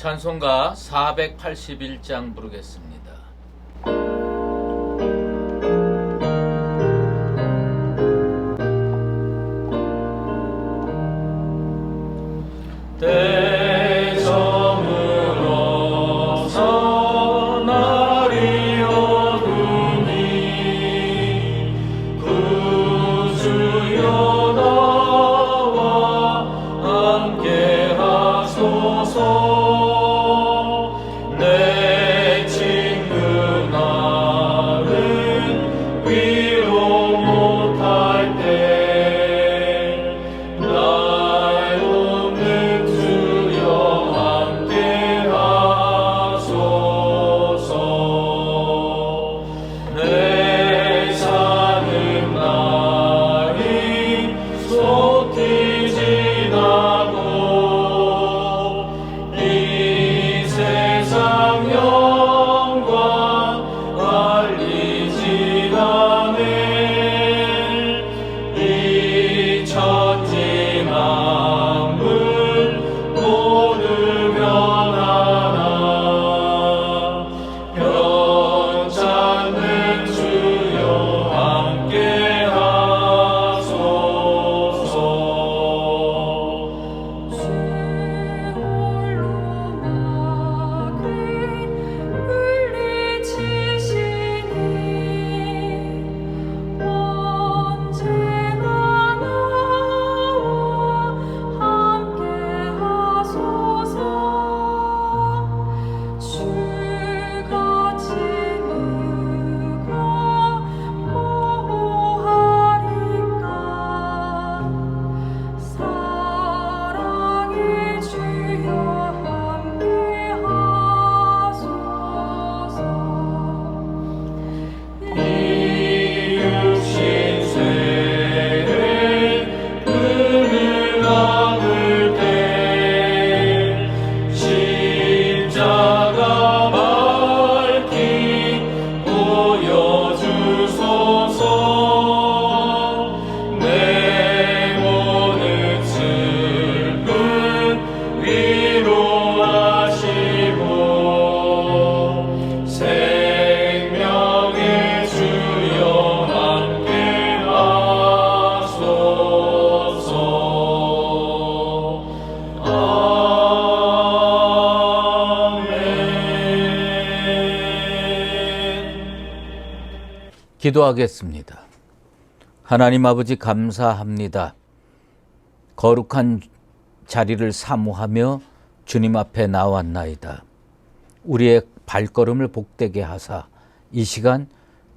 찬송가 481장 부르겠습니다. 대저물어서 날이 어두니 구주여 나와 함께 하소서. 내 친구 나를 위로 못할 때 날 돕는 주여 함께 하소서. 내 사는 날이 속히 지나고 이 세상 영광 빨리 지나네. 이 천지 만물 모두 변하나 변찮는 주여 함께 하소서. 주 홀로 막을 물리치시니 언제나 나와 함께 하소서. 주같이 누가 보호하리까. 사랑의 주여 함께 하소서. 이 육신 쇠에 금을 감을 때 십자가 밝히 보여주소서. 내 모든 슬픔 위로하시고 생명의 주여 함께 하소서. 아멘. 기도하겠습니다. 하나님 아버지 감사합니다. 거룩한 자리를 사모하며 주님 앞에 나왔나이다. 우리의 발걸음을 복되게 하사 이 시간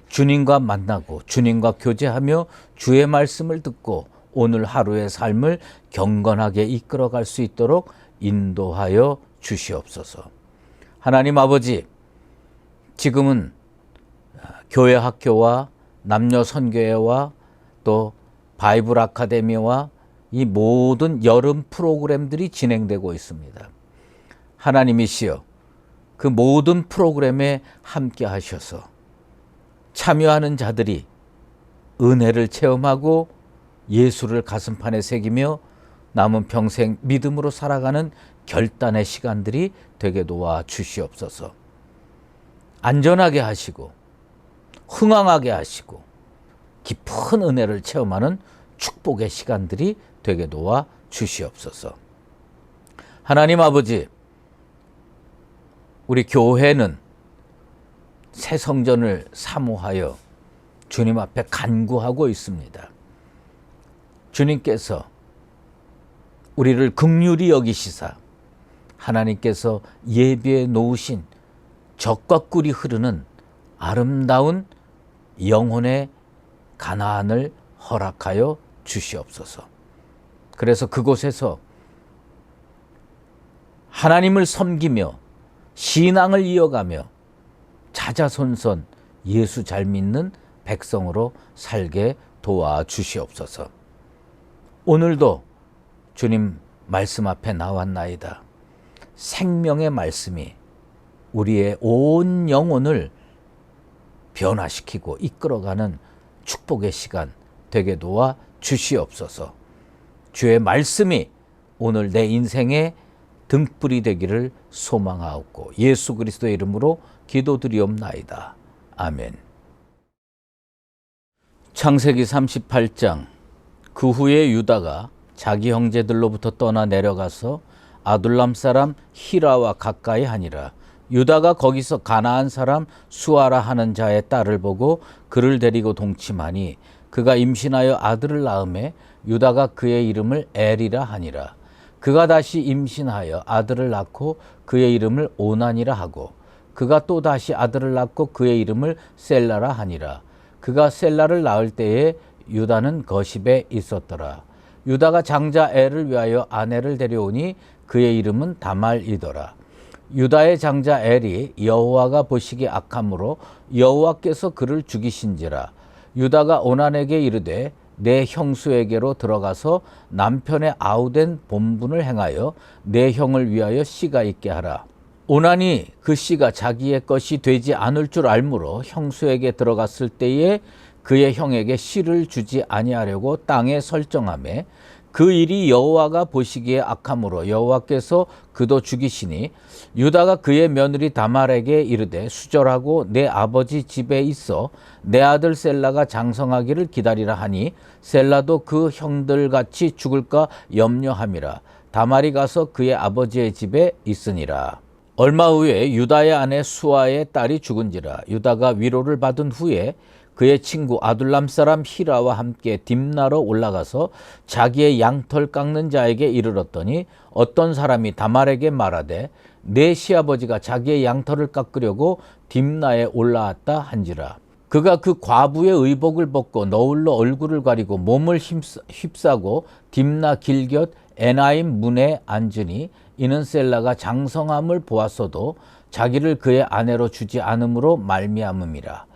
주님과 만나고 주님과 교제하며 주의 말씀을 듣고 오늘 하루의 삶을 경건하게 이끌어갈 수 있도록 인도하여 주시옵소서. 하나님 아버지, 지금은 교회 학교와 남녀 선교회와 또 바이블 아카데미와 이 모든 여름 프로그램들이 진행되고 있습니다. 하나님이시여, 그 모든 프로그램에 함께 하셔서 참여하는 자들이 은혜를 체험하고 예수를 가슴판에 새기며 남은 평생 믿음으로 살아가는 결단의 시간들이 되게 도와 주시옵소서. 안전하게 하시고 흥왕하게 하시고 깊은 은혜를 체험하는 축복의 시간들이 되게 도와 주시옵소서. 하나님 아버지, 우리 교회는 새 성전을 사모하여 주님 앞에 간구하고 있습니다. 주님께서 우리를 긍휼히 여기시사 하나님께서 예비해 놓으신 젖과 꿀이 흐르는 아름다운 영혼의 가나안을 허락하여 주시옵소서. 그래서 그곳에서 하나님을 섬기며 신앙을 이어가며 자자손손 예수 잘 믿는 백성으로 살게 도와주시옵소서. 오늘도 주님 말씀 앞에 나왔나이다. 생명의 말씀이 우리의 온 영혼을 변화시키고 이끌어가는 축복의 시간 되게 도와 주시옵소서. 주의 말씀이 오늘 내 인생의 등불이 되기를 소망하옵고 예수 그리스도의 이름으로 기도드리옵나이다. 아멘. 창세기 38장. 그 후에 유다가 자기 형제들로부터 떠나 내려가서 아둘람 사람 히라와 가까이 하니라. 유다가 거기서 가나안 사람 수아라 하는 자의 딸을 보고 그를 데리고 동침하니 그가 임신하여 아들을 낳음에 유다가 그의 이름을 엘이라 하니라. 그가 다시 임신하여 아들을 낳고 그의 이름을 오난이라 하고 그가 또 다시 아들을 낳고 그의 이름을 셀라라 하니라. 그가 셀라를 낳을 때에 유다는 거십에 있었더라. 유다가 장자 엘을 위하여 아내를 데려오니 그의 이름은 다말이더라. 유다의 장자 엘이 여호와가 보시기에 악함으로 여호와께서 그를 죽이신지라. 유다가 오난에게 이르되 내 형수에게로 들어가서 남편의 아우된 본분을 행하여 내 형을 위하여 씨가 있게 하라. 오난이 그 씨가 자기의 것이 되지 않을 줄 알므로 형수에게 들어갔을 때에 그의 형에게 씨를 주지 아니하려고 땅에 설정하매 그 일이 여호와가 보시기에 악함으로 여호와께서 그도 죽이시니 유다가 그의 며느리 다말에게 이르되 수절하고 내 아버지 집에 있어 내 아들 셀라가 장성하기를 기다리라 하니 셀라도 그 형들같이 죽을까 염려함이라. 다말이 가서 그의 아버지의 집에 있으니라. 얼마 후에 유다의 아내 수아의 딸이 죽은지라. 유다가 위로를 받은 후에 그의 친구 아둘람 사람 히라와 함께 딥나로 올라가서 자기의 양털 깎는 자에게 이르렀더니 어떤 사람이 다말에게 말하되 내 시아버지가 자기의 양털을 깎으려고 딥나에 올라왔다 한지라. 그가 그 과부의 의복을 벗고 너울로 얼굴을 가리고 몸을 휩싸고 딥나 길곁 에나임 문에 앉으니 이는 셀라가 장성함을 보았어도 자기를 그의 아내로 주지 않음으로 말미암음이라.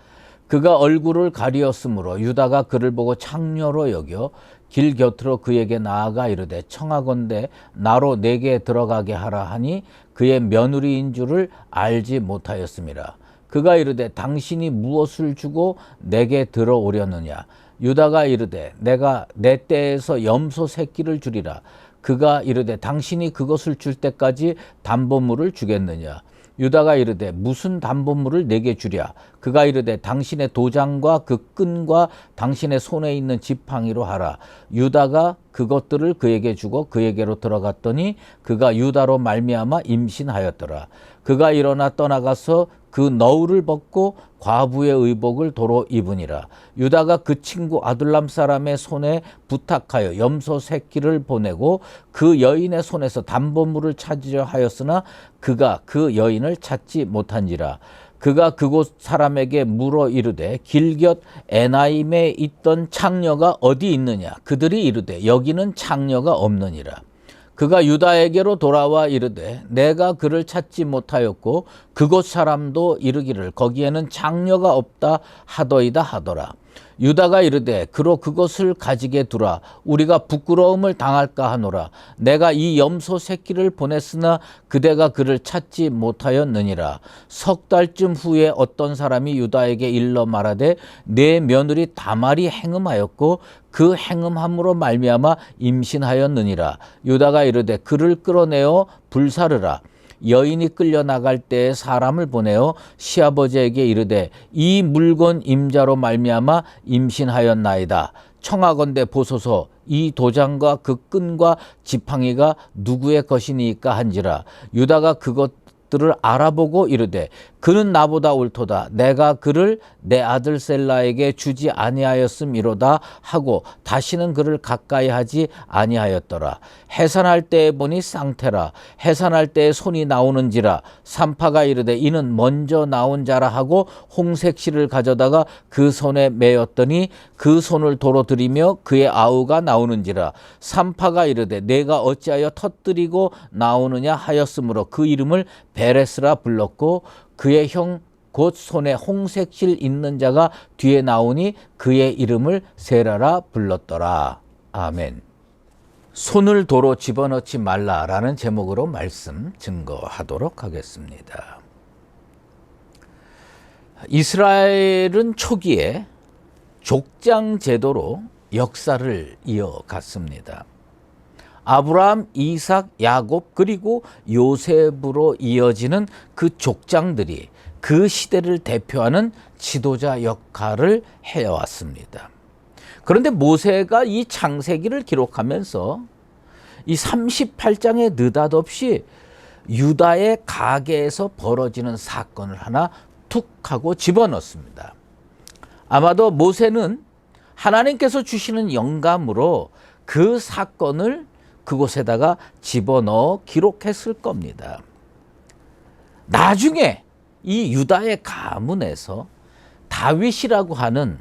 그가 얼굴을 가리었으므로 유다가 그를 보고 창녀로 여겨 길 곁으로 그에게 나아가 이르되 청하건대 나로 내게 들어가게 하라 하니 그의 며느리인 줄을 알지 못하였음이라. 그가 이르되 당신이 무엇을 주고 내게 들어오려느냐. 유다가 이르되 내가 내 떼에서 염소 새끼를 주리라. 그가 이르되 당신이 그것을 줄 때까지 담보물을 주겠느냐. 유다가 이르되 무슨 담보물을 내게 주랴. 그가 이르되 당신의 도장과 그 끈과 당신의 손에 있는 지팡이로 하라. 유다가 그것들을 그에게 주고 그에게로 들어갔더니 그가 유다로 말미암아 임신하였더라. 그가 일어나 떠나가서 그 너울을 벗고 과부의 의복을 도로 입으니라. 유다가 그 친구 아둘람 사람의 손에 부탁하여 염소 새끼를 보내고 그 여인의 손에서 담보물을 찾으려 하였으나 그가 그 여인을 찾지 못한지라. 그가 그곳 사람에게 물어 이르되 길곁 에나임에 있던 창녀가 어디 있느냐. 그들이 이르되 여기는 창녀가 없느니라. 그가 유다에게로 돌아와 이르되 내가 그를 찾지 못하였고 그곳 사람도 이르기를 거기에는 창녀가 없다 하더이다 하더라. 유다가 이르되 그로 그것을 가지게 두라. 우리가 부끄러움을 당할까 하노라. 내가 이 염소 새끼를 보냈으나 그대가 그를 찾지 못하였느니라. 석 달쯤 후에 어떤 사람이 유다에게 일러 말하되 내 며느리 다말이 행음하였고 그 행음함으로 말미암아 임신하였느니라. 유다가 이르되 그를 끌어내어 불사르라. 여인이 끌려나갈 때에 사람을 보내어 시아버지에게 이르되 이 물건 임자로 말미암아 임신하였나이다. 청하건대 보소서 이 도장과 그 끈과 지팡이가 누구의 것이니까 한지라. 유다가 그것들을 알아보고 이르되 그는 나보다 옳도다. 내가 그를 내 아들 셀라에게 주지 아니하였음이로다 하고 다시는 그를 가까이 하지 아니하였더라. 해산할 때에 보니 쌍태라. 해산할 때에 손이 나오는지라. 산파가 이르되 이는 먼저 나온 자라 하고 홍색실을 가져다가 그 손에 매었더니 그 손을 도로 들이며 그의 아우가 나오는지라. 산파가 이르되 내가 어찌하여 터뜨리고 나오느냐 하였으므로 그 이름을 베레스라 불렀고 그의 형 곧 손에 홍색실 있는 자가 뒤에 나오니 그의 이름을 세라라 불렀더라. 아멘. 손을 도로 집어넣지 말라라는 제목으로 말씀 증거하도록 하겠습니다. 이스라엘은 초기에 족장 제도로 역사를 이어갔습니다. 아브라함, 이삭, 야곱 그리고 요셉으로 이어지는 그 족장들이 그 시대를 대표하는 지도자 역할을 해왔습니다. 그런데 모세가 이 창세기를 기록하면서 이 38장에 느닷없이 유다의 가계에서 벌어지는 사건을 하나 툭 하고 집어넣습니다. 아마도 모세는 하나님께서 주시는 영감으로 그 사건을 그곳에다가 집어넣어 기록했을 겁니다. 나중에 이 유다의 가문에서 다윗이라고 하는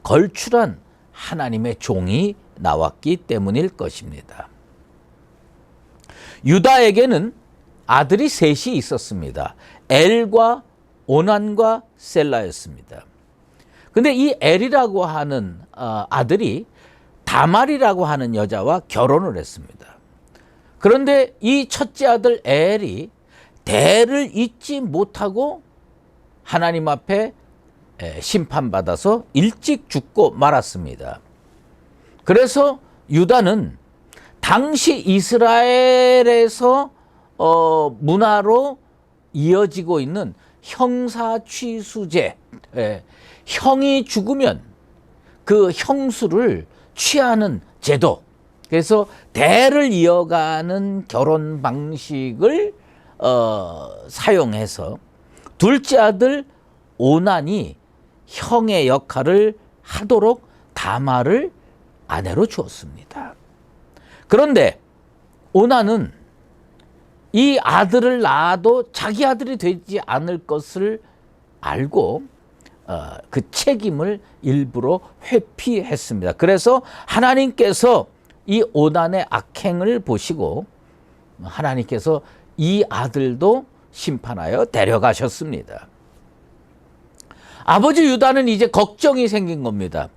걸출한 하나님의 종이 나왔기 때문일 것입니다. 유다에게는 아들이 셋이 있었습니다. 엘과 오난과 셀라였습니다. 근데 이 엘이라고 하는 아들이 다말이라고 하는 여자와 결혼을 했습니다. 그런데 이 첫째 아들 엘이 대를 잇지 못하고 하나님 앞에 심판받아서 일찍 죽고 말았습니다. 그래서 유다는 당시 이스라엘에서 문화로 이어지고 있는 형사취수제, 형이 죽으면 그 형수를 취하는 제도, 그래서 대를 이어가는 결혼 방식을 사용해서 둘째 아들 오난이 형의 역할을 하도록 다말을 아내로 주었습니다. 그런데 오난은 이 아들을 낳아도 자기 아들이 되지 않을 것을 알고 그 책임을 일부러 회피했습니다. 그래서 하나님께서 이 오난의 악행을 보시고 하나님께서 이 아들도 심판하여 데려가셨습니다. 아버지 유다는 이제 걱정이 생긴 겁니다.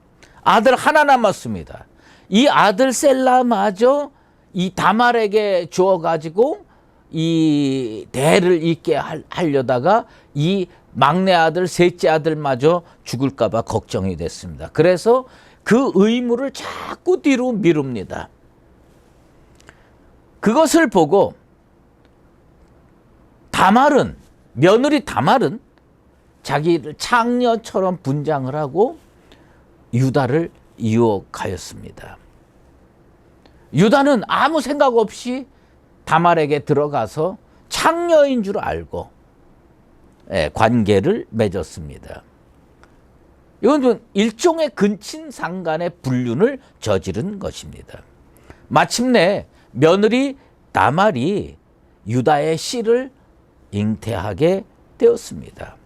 아들 하나 남았습니다. 이 아들 셀라마저 이 다말에게 주어가지고 이 대를 잇게 하려다가 이 막내 아들, 셋째 아들마저 죽을까 봐 걱정이 됐습니다. 그래서 그 의무를 자꾸 뒤로 미룹니다. 그것을 보고 며느리 다말은 자기를 창녀처럼 분장을 하고 유다를 유혹하였습니다. 유다는 아무 생각 없이 다말에게 들어가서 창녀인 줄 알고 관계를 맺었습니다. 이건 일종의 근친상간의 불륜을 저지른 것입니다. 마침내 며느리 다말이 유다의 씨를 잉태하게 되었습니다.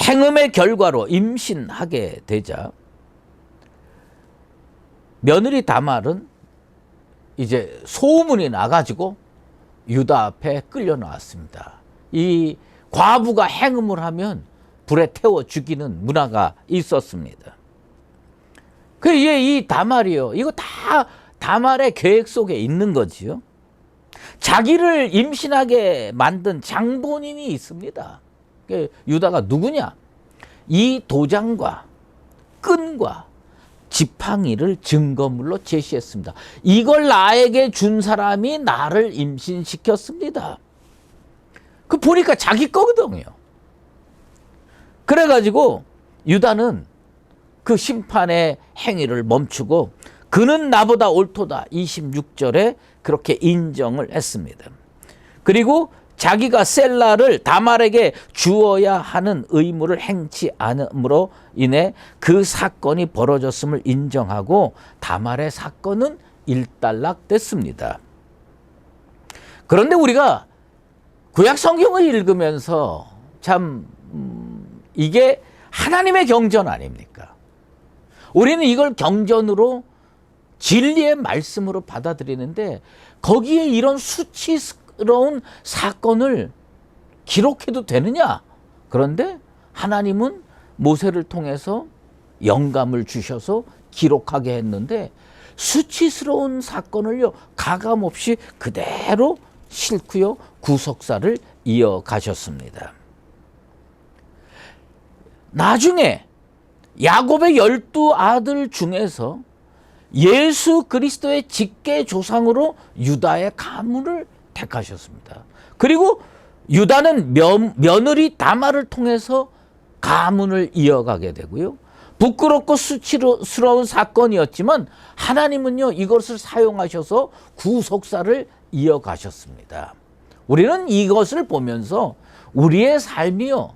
행음의 결과로 임신하게 되자 며느리 다말은 이제 소문이 나가지고 유다 앞에 끌려 나왔습니다. 이 과부가 행음을 하면 불에 태워 죽이는 문화가 있었습니다. 이 다말이요, 이거 다 다말의 계획 속에 있는 거지요. 자기를 임신하게 만든 장본인이 있습니다. 유다가 누구냐? 이 도장과 끈과 지팡이를 증거물로 제시했습니다. 이걸 나에게 준 사람이 나를 임신시켰습니다. 보니까 자기 거거든요. 그래가지고 유다는 그 심판의 행위를 멈추고 그는 나보다 옳도다 26절에 그렇게 인정을 했습니다. 그리고 자기가 셀라를 다말에게 주어야 하는 의무를 행치 않음으로 인해 그 사건이 벌어졌음을 인정하고 다말의 사건은 일단락됐습니다. 그런데 우리가 구약 성경을 읽으면서 참 이게 하나님의 경전 아닙니까? 우리는 이걸 경전으로 진리의 말씀으로 받아들이는데 거기에 이런 수치스러운 사건을 기록해도 되느냐? 그런데 하나님은 모세를 통해서 영감을 주셔서 기록하게 했는데 수치스러운 사건을요 가감없이 그대로 싣고요 구속사를 이어가셨습니다. 나중에 야곱의 12 아들 중에서 예수 그리스도의 직계 조상으로 유다의 가문을 택하셨습니다. 그리고 유다는 며느리 다말을 통해서 가문을 이어가게 되고요. 부끄럽고 수치스러운 사건이었지만 하나님은요, 이것을 사용하셔서 구속사를 이어가셨습니다. 우리는 이것을 보면서 우리의 삶이요,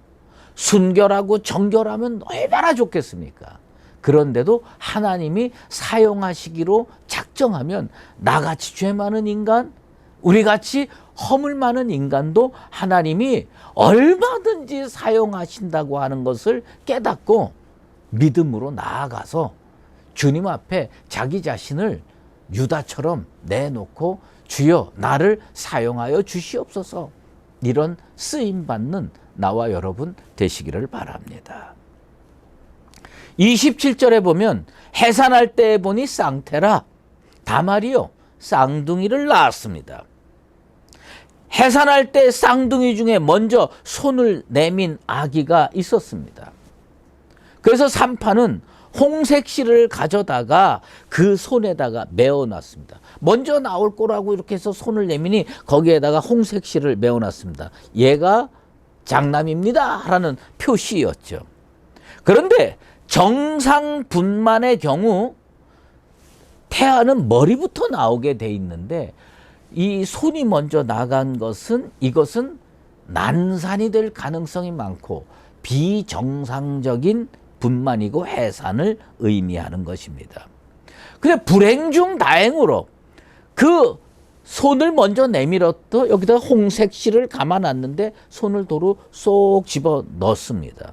순결하고 정결하면 얼마나 좋겠습니까? 그런데도 하나님이 사용하시기로 작정하면 나같이 죄 많은 인간, 우리같이 허물 많은 인간도 하나님이 얼마든지 사용하신다고 하는 것을 깨닫고 믿음으로 나아가서 주님 앞에 자기 자신을 유다처럼 내놓고 주여 나를 사용하여 주시옵소서, 이런 쓰임받는 나와 여러분 되시기를 바랍니다. 27절에 보면 해산할 때에 보니 쌍태라, 다말이요 쌍둥이를 낳았습니다. 해산할 때 쌍둥이 중에 먼저 손을 내민 아기가 있었습니다. 그래서 산파는 홍색 실을 가져다가 그 손에다가 메어놨습니다. 먼저 나올 거라고 이렇게 해서 손을 내미니 거기에다가 홍색 실을 메어놨습니다. 얘가 장남입니다 라는 표시였죠. 그런데 정상 분만의 경우 태아는 머리부터 나오게 돼 있는데 이 손이 먼저 나간 이것은 난산이 될 가능성이 많고 비정상적인 분만이고 해산을 의미하는 것입니다. 근데 불행 중 다행으로 그 손을 먼저 내밀었더 여기다 홍색 실을 감아놨는데 손을 도로 쏙 집어 넣습니다.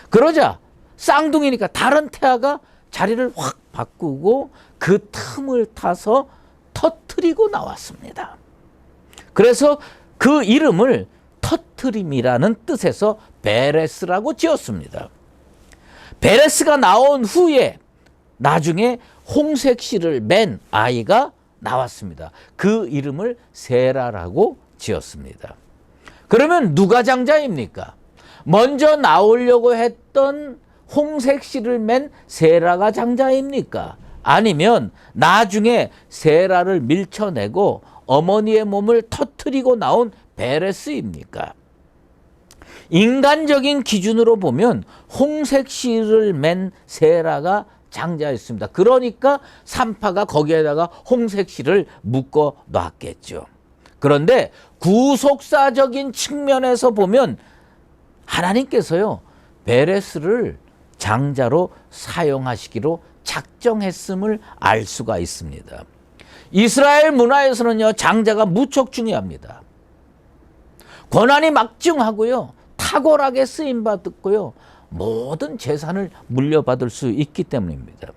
그러자 쌍둥이니까 다른 태아가 자리를 확 바꾸고 그 틈을 타서 터뜨리고 나왔습니다. 그래서 그 이름을 터뜨림이라는 뜻에서 베레스라고 지었습니다. 베레스가 나온 후에 나중에 홍색 실을 맨 아이가 나왔습니다. 그 이름을 세라라고 지었습니다. 그러면 누가 장자입니까? 먼저 나오려고 했던 홍색 실을 맨 세라가 장자입니까? 아니면 나중에 세라를 밀쳐내고 어머니의 몸을 터뜨리고 나온 베레스입니까? 인간적인 기준으로 보면 홍색 실을 맨 세라가 장자였습니다. 그러니까 산파가 거기에다가 홍색 실을 묶어 놨겠죠. 그런데 구속사적인 측면에서 보면 하나님께서요, 베레스를 장자로 사용하시기로 작정했음을 알 수가 있습니다. 이스라엘 문화에서는요, 장자가 무척 중요합니다. 권한이 막중하고요, 탁월하게 쓰임받았고요, 모든 재산을 물려받을 수 있기 때문입니다.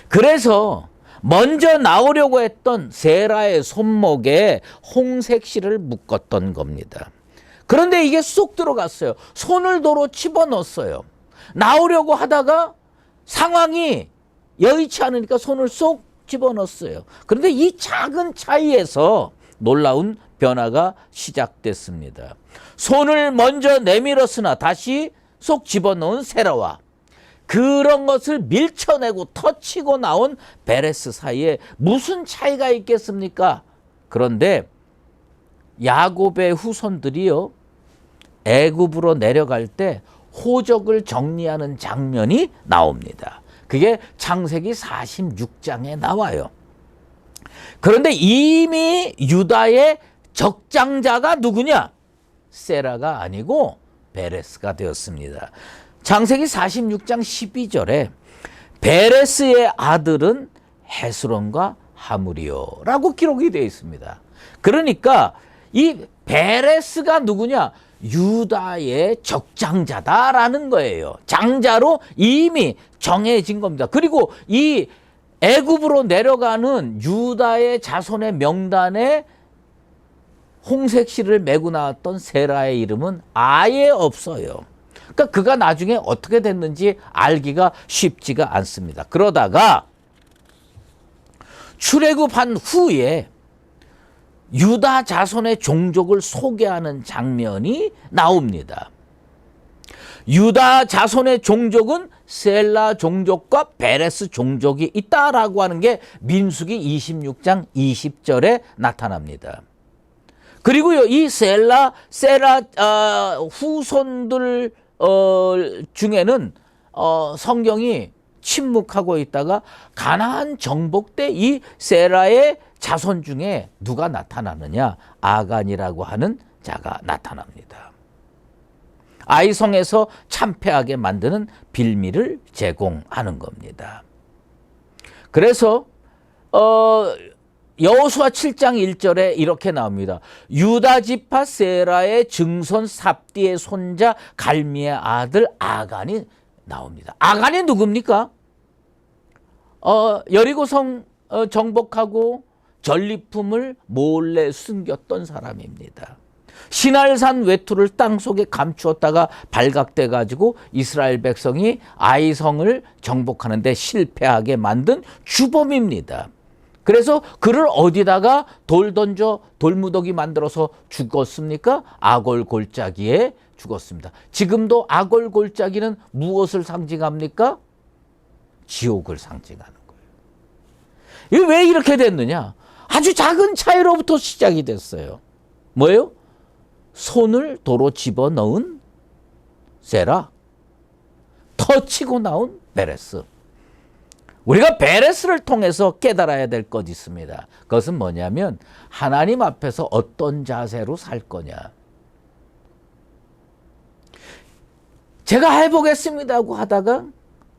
그래서 먼저 나오려고 했던 세라의 손목에 홍색 실을 묶었던 겁니다. 그런데 이게 쏙 들어갔어요. 손을 도로 집어넣었어요. 나오려고 하다가 상황이 여의치 않으니까 손을 쏙 집어넣었어요. 그런데 이 작은 차이에서 놀라운 변화가 시작됐습니다. 손을 먼저 내밀었으나 다시 쏙 집어넣은 세라와 그런 것을 밀쳐내고 터치고 나온 베레스 사이에 무슨 차이가 있겠습니까? 그런데 야곱의 후손들이요, 애굽으로 내려갈 때 호적을 정리하는 장면이 나옵니다. 그게 창세기 46장에 나와요. 그런데 이미 유다의 적장자가 누구냐? 세라가 아니고 베레스가 되었습니다. 창세기 46장 12절에 베레스의 아들은 헤스론과 하물이요 라고 기록이 되어 있습니다. 그러니까 이 베레스가 누구냐? 유다의 적장자다라는 거예요. 장자로 이미 정해진 겁니다. 그리고 이 애굽으로 내려가는 유다의 자손의 명단에 홍색 실을 메고 나왔던 세라의 이름은 아예 없어요. 그러니까 그가 나중에 어떻게 됐는지 알기가 쉽지가 않습니다. 그러다가 출애굽한 후에 유다 자손의 종족을 소개하는 장면이 나옵니다. 유다 자손의 종족은 셀라 종족과 베레스 종족이 있다라고 하는 게 민수기 26장 20절에 나타납니다. 그리고요, 이 세라 후손들 중에는 성경이 침묵하고 있다가 가나안 정복 때 이 세라의 자손 중에 누가 나타나느냐? 아간이라고 하는 자가 나타납니다. 아이성에서 참패하게 만드는 빌미를 제공하는 겁니다. 그래서 여호수아 7장 1절에 이렇게 나옵니다. 유다 지파 세라의 증손 삽디의 손자 갈미의 아들 아간이 나옵니다. 아간이 누굽니까? 여리고성 정복하고 전리품을 몰래 숨겼던 사람입니다. 시날산 외투를 땅속에 감추었다가 발각돼 가지고 이스라엘 백성이 아이성을 정복하는데 실패하게 만든 주범입니다. 그래서 그를 어디다가 돌 던져 돌무더기 만들어서 죽었습니까? 아골 골짜기에 죽었습니다. 지금도 아골 골짜기는 무엇을 상징합니까? 지옥을 상징하는 거예요. 이게 왜 이렇게 됐느냐? 아주 작은 차이로부터 시작이 됐어요. 뭐예요? 손을 도로 집어넣은 세라, 터치고 나온 베레스. 우리가 베레스를 통해서 깨달아야 될 것이 있습니다. 그것은 뭐냐면 하나님 앞에서 어떤 자세로 살 거냐. 제가 해보겠습니다 하고 하다가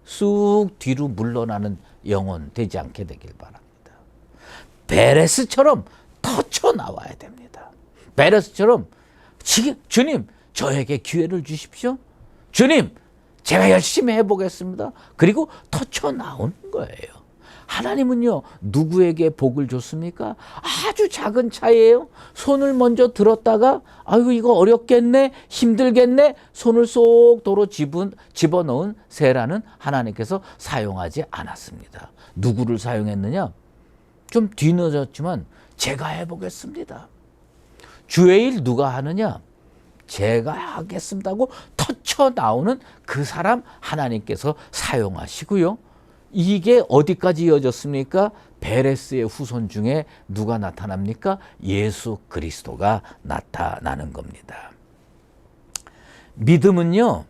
쑥 뒤로 물러나는 영혼 되지 않게 되길 바랍니다. 베레스처럼 터쳐 나와야 됩니다. 베레스처럼 주님 저에게 기회를 주십시오. 주님 제가 열심히 해보겠습니다. 그리고 터쳐 나오는 거예요. 하나님은요 누구에게 복을 줬습니까? 아주 작은 차이예요. 손을 먼저 들었다가 아유 이거 어렵겠네, 힘들겠네, 손을 쏙 도로 집어넣은 세라는 하나님께서 사용하지 않았습니다. 누구를 사용했느냐? 좀 뒤늦었지만 제가 해보겠습니다. 주의 일 누가 하느냐? 제가 하겠습니다 하고 터쳐 나오는 그 사람 하나님께서 사용하시고요. 이게 어디까지 이어졌습니까? 베레스의 후손 중에 누가 나타납니까? 예수 그리스도가 나타나는 겁니다. 믿음은요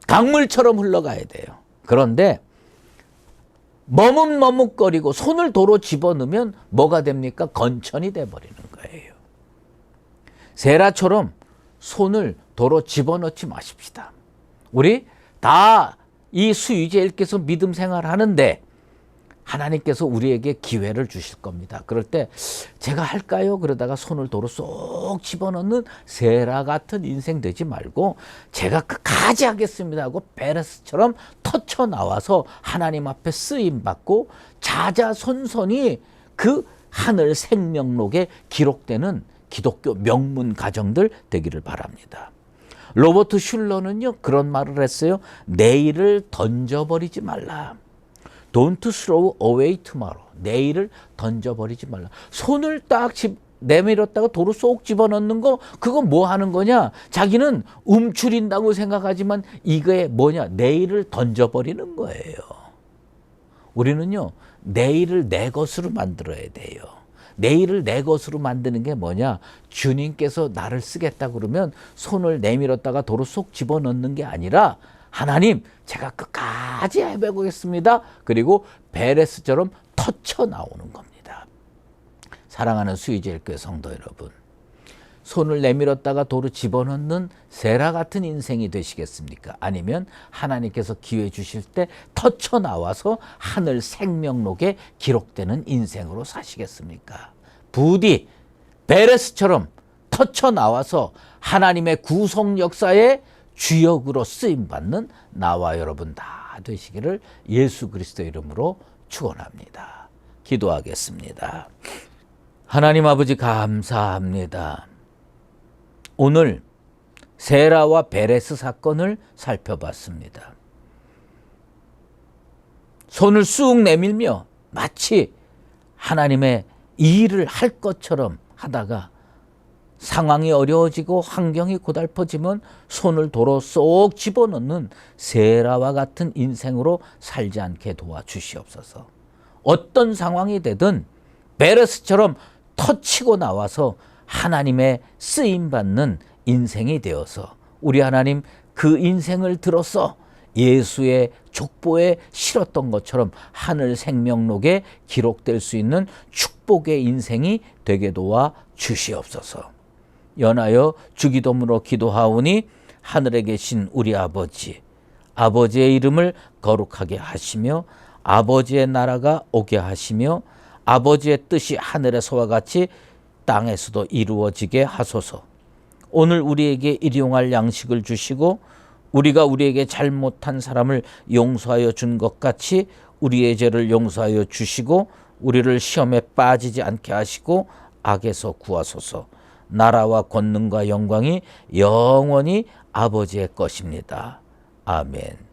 강물처럼 흘러가야 돼요. 그런데 머뭇머뭇거리고 손을 도로 집어넣으면 뭐가 됩니까? 건천이 돼버리는 거예요. 세라처럼 손을 도로 집어넣지 마십시다. 우리 다 이 수유제일께서 믿음 생활하는데 하나님께서 우리에게 기회를 주실 겁니다. 그럴 때 제가 할까요? 그러다가 손을 도로 쏙 집어넣는 세라 같은 인생 되지 말고 제가 끝까지 하겠습니다 하고 베레스처럼 터쳐 나와서 하나님 앞에 쓰임받고 자자손손이 그 하늘 생명록에 기록되는 기독교 명문 가정들 되기를 바랍니다. 로버트 슐러는요 그런 말을 했어요. 내일을 던져버리지 말라. Don't throw away tomorrow. 내일을 던져버리지 말라. 손을 딱 내밀었다가 도로 쏙 집어넣는 거 그거 뭐 하는 거냐? 자기는 움츠린다고 생각하지만 이게 뭐냐? 내일을 던져버리는 거예요. 우리는요 내일을 내 것으로 만들어야 돼요. 내일을 내 것으로 만드는 게 뭐냐? 주님께서 나를 쓰겠다 그러면 손을 내밀었다가 도로 쏙 집어넣는 게 아니라 하나님 제가 끝까지 해보겠습니다. 그리고 베레스처럼 터쳐 나오는 겁니다. 사랑하는 수의제일교회 성도 여러분, 손을 내밀었다가 도로 집어넣는 세라 같은 인생이 되시겠습니까? 아니면 하나님께서 기회 주실 때 터쳐 나와서 하늘 생명록에 기록되는 인생으로 사시겠습니까? 부디 베레스처럼 터쳐 나와서 하나님의 구속 역사의 주역으로 쓰임받는 나와 여러분 다 되시기를 예수 그리스도 이름으로 축원합니다. 기도하겠습니다. 하나님 아버지 감사합니다. 오늘 세라와 베레스 사건을 살펴봤습니다. 손을 쑥 내밀며 마치 하나님의 일을 할 것처럼 하다가 상황이 어려워지고 환경이 고달퍼지면 손을 도로 쏙 집어넣는 세라와 같은 인생으로 살지 않게 도와주시옵소서. 어떤 상황이 되든 베레스처럼 터치고 나와서 하나님의 쓰임받는 인생이 되어서 우리 하나님 그 인생을 들어서 예수의 족보에 실었던 것처럼 하늘 생명록에 기록될 수 있는 축복의 인생이 되게 도와 주시옵소서. 연하여 주기도문으로 기도하오니 하늘에 계신 우리 아버지, 아버지의 이름을 거룩하게 하시며 아버지의 나라가 오게 하시며 아버지의 뜻이 하늘에서와 같이 땅에서도 이루어지게 하소서. 오늘 우리에게 일용할 양식을 주시고 우리가 우리에게 잘못한 사람을 용서하여 준 것 같이 우리의 죄를 용서하여 주시고 우리를 시험에 빠지지 않게 하시고 악에서 구하소서. 나라와 권능과 영광이 영원히 아버지의 것입니다. 아멘.